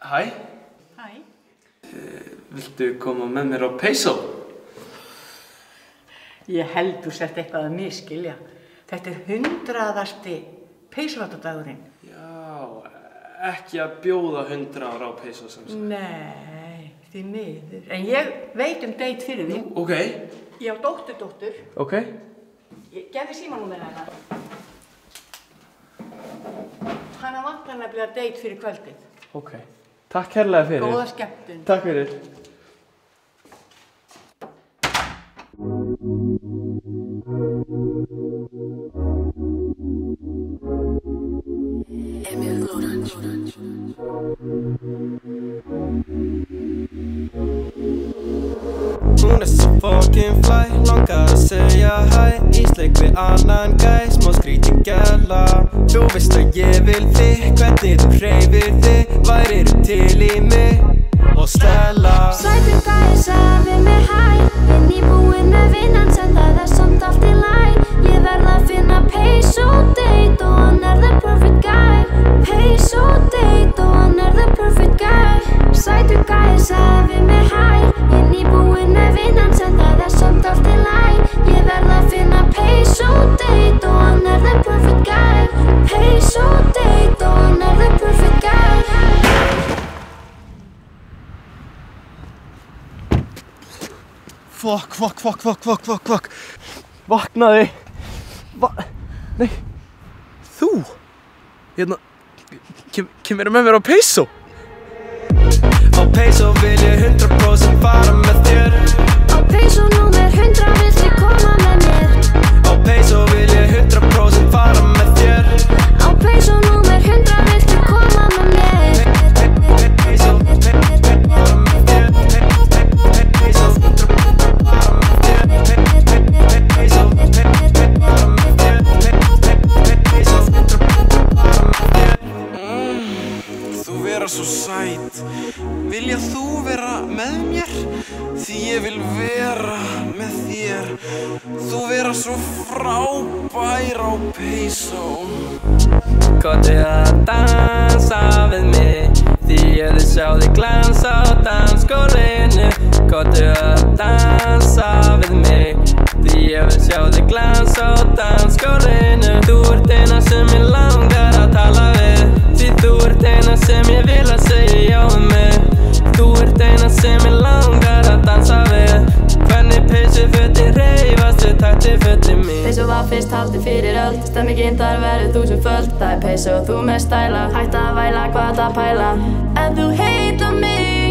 Hæ. Hæ. Viltu koma með mér á peysó? Ég held þú sért eitthvað að misskilja. Þetta 100. peysóvattadagurinn. Já, ekki að bjóða 100 ára á peysó sem sagt. Nei, því miður. En ég veit date fyrir því. Ok. Ég á dóttur. Ok. Ég gefði símanúmerið hennar. Hana vantar nefnilega date fyrir kvöldið. Ok. Takk kærlega fyrir. Góða skemmtun. Takk fyrir. Hún svo fucking fly, langar að segja hæ. Ísleik við annan gæ, smá skrítin gæla. Þú veist að ég vil þig, hvernig þú hreyfir þig. Værirðu til í mig og stela. Sætur gæi sagði mig hæ. Ég nýbúinn með vinnan sem það samt allt í læg. Ég verð að finna peysó date og hann the perfect guy. Peysó date og hann the perfect guy. Sætur gæi sagði mig hæ. Ég nýbúinn með vinnan sem það samt allt í læg. Ég verð að finna peysó date og hann the perfect guy. Peysó date og hann the perfect guy. Fuck. Vaknaði. Nei. Þú? Kemurðu með mér á peysó? Á peysó vil ég 100% fara með þér. Á peysó númer 100 viltu koma með mér. Á peysó vil ég 100% fara með þér. Á peysó númer 100 viltu koma með mér. Peysó, fara með þér. Peysó, fara með þér. Peysó, fara með þér. Peysó, fara með þér. Þú vera svo sæt. Vilja þú vera með mér? Því ég vil vera með þér. Þú vera svo frábær á peysó. Komdu að dansa við mig, því ég vil sjá þig glansa á dansgólfinu. Komdu að dansa við mig, því ég vil sjá þig glansa á dansgólfinu. Þú eina sem ég langar að tala við, því þú eina sem ég vil að segja já við mig. Þú eina sem ég langar að dansa við. Hvernig peysufötin hreyfast við takti fötin mín. Peysó var fyrst haldið fyrir öld. Stemmingin þar verður 1000-föld. Það peysó og þú með stæla. Hætt að væla, hvað að pæla. Ef þú heitar mig